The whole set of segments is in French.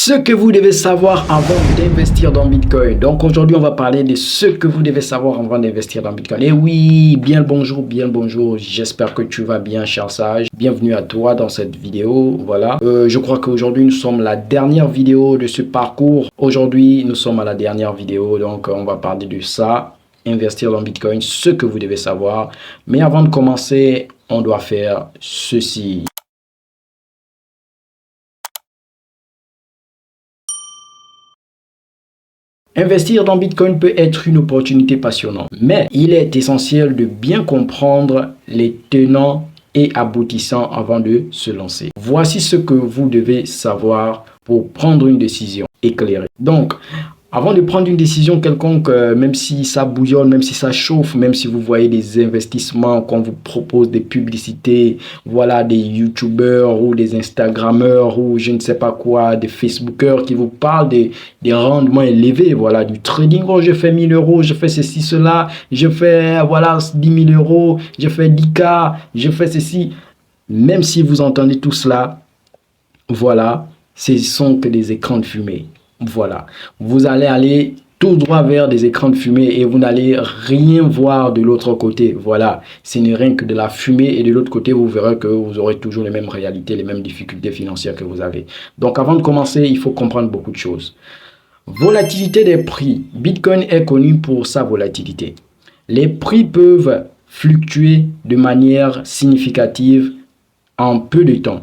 Ce que vous devez savoir avant d'investir dans Bitcoin. Donc aujourd'hui, on va parler de ce que vous devez savoir avant d'investir dans Bitcoin. Et oui, bien le bonjour. J'espère que tu vas bien, cher sage. Bienvenue à toi dans cette vidéo. Voilà. Je crois qu'aujourd'hui, nous sommes à la dernière vidéo de ce parcours. Aujourd'hui, nous sommes à la dernière vidéo. Donc, on va parler de ça. Investir dans Bitcoin, ce que vous devez savoir. Mais avant de commencer, on doit faire ceci. Investir dans Bitcoin peut être une opportunité passionnante, mais il est essentiel de bien comprendre les tenants et aboutissants avant de se lancer. Voici ce que vous devez savoir pour prendre une décision éclairée. Donc, avant de prendre une décision quelconque, même si ça bouillonne, même si ça chauffe, même si vous voyez des investissements, qu'on vous propose des publicités, voilà, des youtubeurs ou des instagrammeurs ou je ne sais pas quoi, des facebookers qui vous parlent des rendements élevés, voilà, du trading, oh, je fais 1000 euros, je fais ceci, cela, je fais, voilà, 10 000 euros, je fais 10K, je fais ceci. Même si vous entendez tout cela, voilà, ce sont que des écrans de fumée. Voilà, vous allez aller tout droit vers des écrans de fumée et vous n'allez rien voir de l'autre côté. Voilà, ce n'est rien que de la fumée et de l'autre côté, vous verrez que vous aurez toujours les mêmes réalités, les mêmes difficultés financières que vous avez. Donc, avant de commencer, il faut comprendre beaucoup de choses. Volatilité des prix. Bitcoin est connu pour sa volatilité. Les prix peuvent fluctuer de manière significative en peu de temps.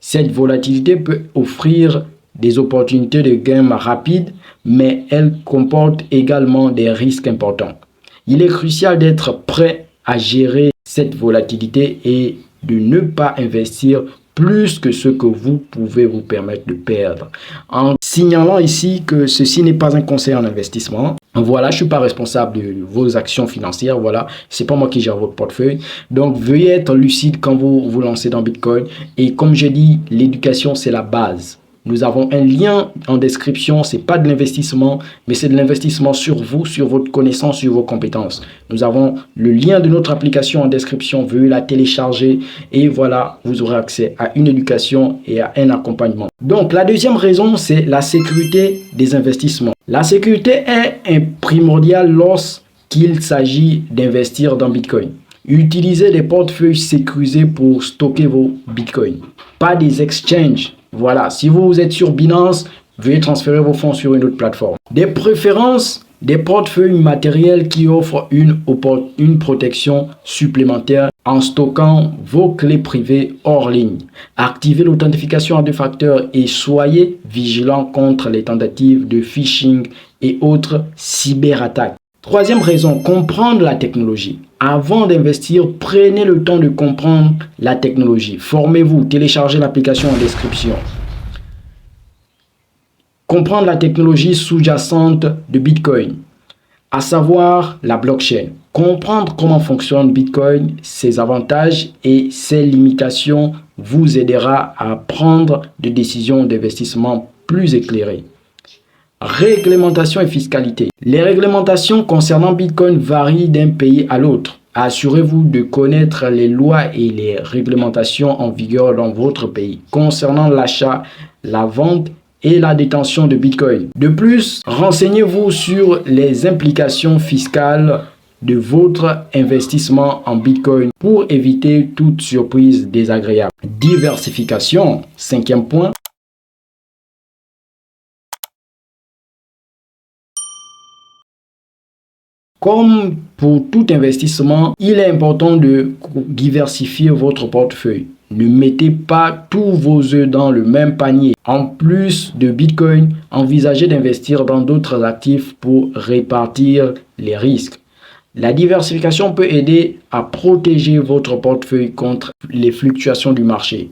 Cette volatilité peut offrir des opportunités de gains rapides, mais elle comporte également des risques importants. Il est crucial d'être prêt à gérer cette volatilité et de ne pas investir plus que ce que vous pouvez vous permettre de perdre. En signalant ici que ceci n'est pas un conseil en investissement. Voilà, je ne suis pas responsable de vos actions financières. Voilà, c'est pas moi qui gère votre portefeuille. Donc, veuillez être lucide quand vous vous lancez dans Bitcoin. Et comme je dis, l'éducation, c'est la base. Nous avons un lien en description, ce n'est pas de l'investissement, mais c'est de l'investissement sur vous, sur votre connaissance, sur vos compétences. Nous avons le lien de notre application en description, veuillez la télécharger et voilà, vous aurez accès à une éducation et à un accompagnement. Donc, la deuxième raison, c'est la sécurité des investissements. La sécurité est primordiale lorsqu'il s'agit d'investir dans Bitcoin. Utilisez des portefeuilles sécurisés pour stocker vos Bitcoins, pas des exchanges. Voilà, si vous êtes sur Binance, veuillez transférer vos fonds sur une autre plateforme. Des préférences, des portefeuilles matériels qui offrent une protection supplémentaire en stockant vos clés privées hors ligne. Activez l'authentification à 2 facteurs et soyez vigilant contre les tentatives de phishing et autres cyberattaques. Troisième raison, comprendre la technologie. Avant d'investir, prenez le temps de comprendre la technologie. Formez-vous, téléchargez l'application en description. Comprendre la technologie sous-jacente de Bitcoin, à savoir la blockchain. Comprendre comment fonctionne Bitcoin, ses avantages et ses limitations vous aidera à prendre des décisions d'investissement plus éclairées. Réglementation et fiscalité. Les réglementations concernant Bitcoin varient d'un pays à l'autre. Assurez-vous de connaître les lois et les réglementations en vigueur dans votre pays concernant l'achat, la vente et la détention de Bitcoin. De plus, renseignez-vous sur les implications fiscales de votre investissement en Bitcoin pour éviter toute surprise désagréable. Diversification, 5e point. Comme pour tout investissement, il est important de diversifier votre portefeuille. Ne mettez pas tous vos œufs dans le même panier. En plus de Bitcoin, envisagez d'investir dans d'autres actifs pour répartir les risques. La diversification peut aider à protéger votre portefeuille contre les fluctuations du marché.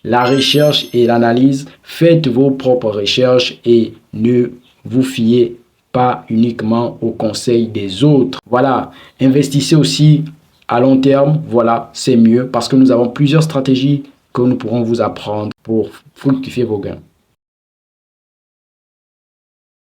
La recherche et l'analyse, faites vos propres recherches et ne vous fiez pas uniquement aux conseils des autres. Voilà, investissez aussi à long terme. Voilà, c'est mieux parce que nous avons plusieurs stratégies que nous pourrons vous apprendre pour fructifier vos gains.